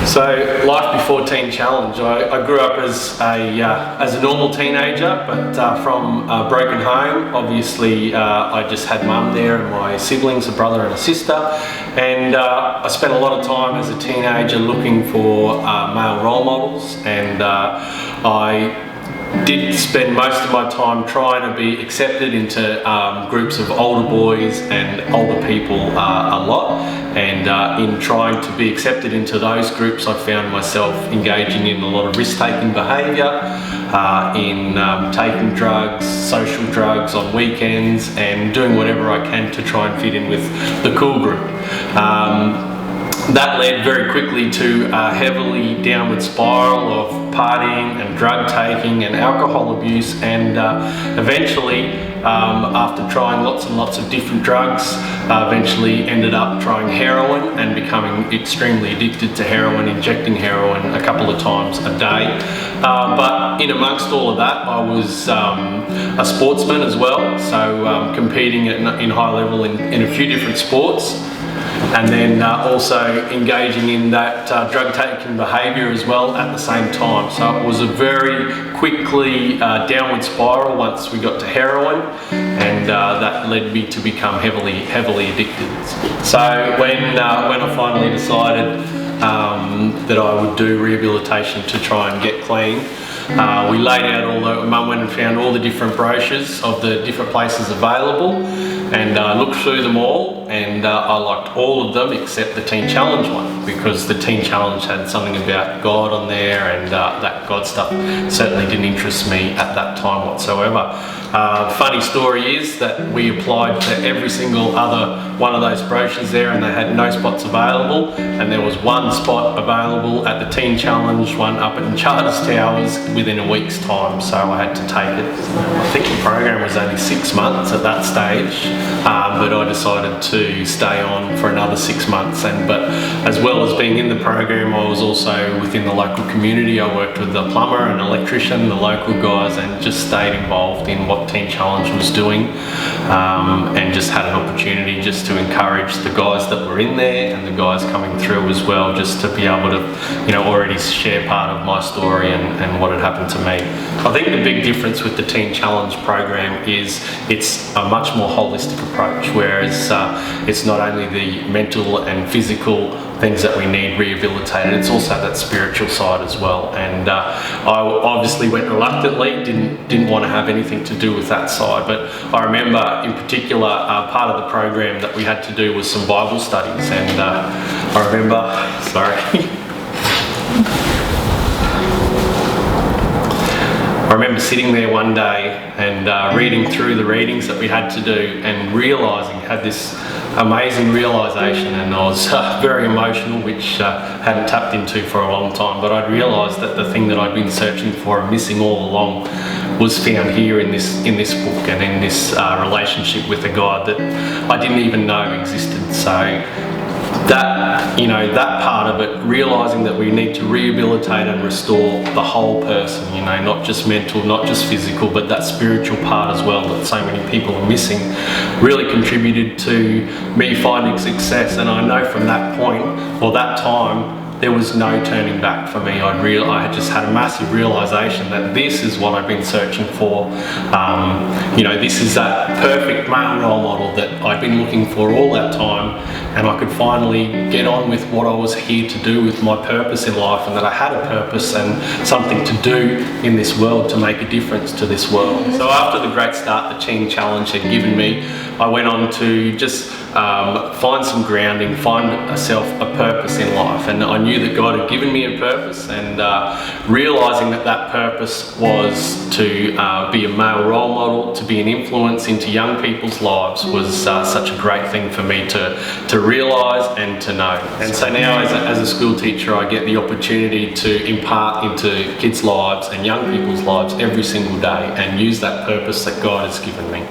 So, life before Teen Challenge. I grew up as a normal teenager, but from a broken home. Obviously, I just had mum there and my siblings, a brother and a sister, and I spent a lot of time as a teenager looking for male role models, and I did spend most of my time trying to be accepted into groups of older boys and older people a lot, and in trying to be accepted into those groups I found myself engaging in a lot of risk-taking behaviour, in taking drugs, social drugs on weekends, and doing whatever I can to try and fit in with the cool group. That led very quickly to a heavily downward spiral of partying and drug taking and alcohol abuse, and eventually, after trying lots and lots of different drugs, eventually ended up trying heroin and becoming extremely addicted to heroin, injecting heroin a couple of times a day. But in amongst all of that, I was a sportsman as well, so competing in high level in a few different sports. And then also engaging in that drug-taking behaviour as well at the same time. So it was a very quickly downward spiral once we got to heroin, and that led me to become heavily addicted. So when I finally decided that I would do rehabilitation to try and get clean, we laid out Mum went and found all the different brochures of the different places available, and looked through them all, and I liked all of them except the Teen Challenge one, because the Teen Challenge had something about God on there, and that God stuff certainly didn't interest me at that time whatsoever. Funny story is that we applied for every single other one of those brochures there, and they had no spots available, and there was one spot available at the Teen Challenge one up in Charters Towers within a week's time, so I had to take it. I think the program was only 6 months at that stage, but I decided to stay on for another 6 months, but as well as being in the program, I was also within the local community. I worked with the plumber and electrician, the local guys, and just stayed involved in what Teen Challenge was doing, and just had an opportunity just to encourage the guys that were in there and the guys coming through as well, just to be able to, already share part of my story and what had happened to me. I think the big difference with the Teen Challenge program is it's a much more holistic approach, whereas it's not only the mental and physical things that we need rehabilitated, it's also that spiritual side as well. And I obviously went reluctantly, didn't want to have anything to do with that side, but I remember in particular part of the program that we had to do was some Bible studies, and I remember, I remember sitting there one day and reading through the readings that we had to do, and had this amazing realisation, and I was very emotional, which hadn't tapped into for a long time, but I'd realised that the thing that I'd been searching for and missing all along was found here in this book, and in this relationship with a God that I didn't even know existed. So that part of it, realising that we need to rehabilitate and restore the whole person, not just mental, not just physical, but that spiritual part as well that so many people are missing, really contributed to me finding success. And I know from that point, or that time, there was no turning back for me. I had just had a massive realisation that this is what I've been searching for. This is that perfect male role model that I've been looking for all that time, and I could finally get on with what I was here to do with my purpose in life, and that I had a purpose and something to do in this world to make a difference to this world. So after the great start the Teen Challenge had given me, I went on to just find some grounding, find a purpose in life, and I knew that God had given me a purpose, and realising that purpose was to be a male role model, to be an influence into young people's lives, was such a great thing for me to realise and to know. And so now as a school teacher, I get the opportunity to impart into kids' lives and young people's lives every single day, and use that purpose that God has given me.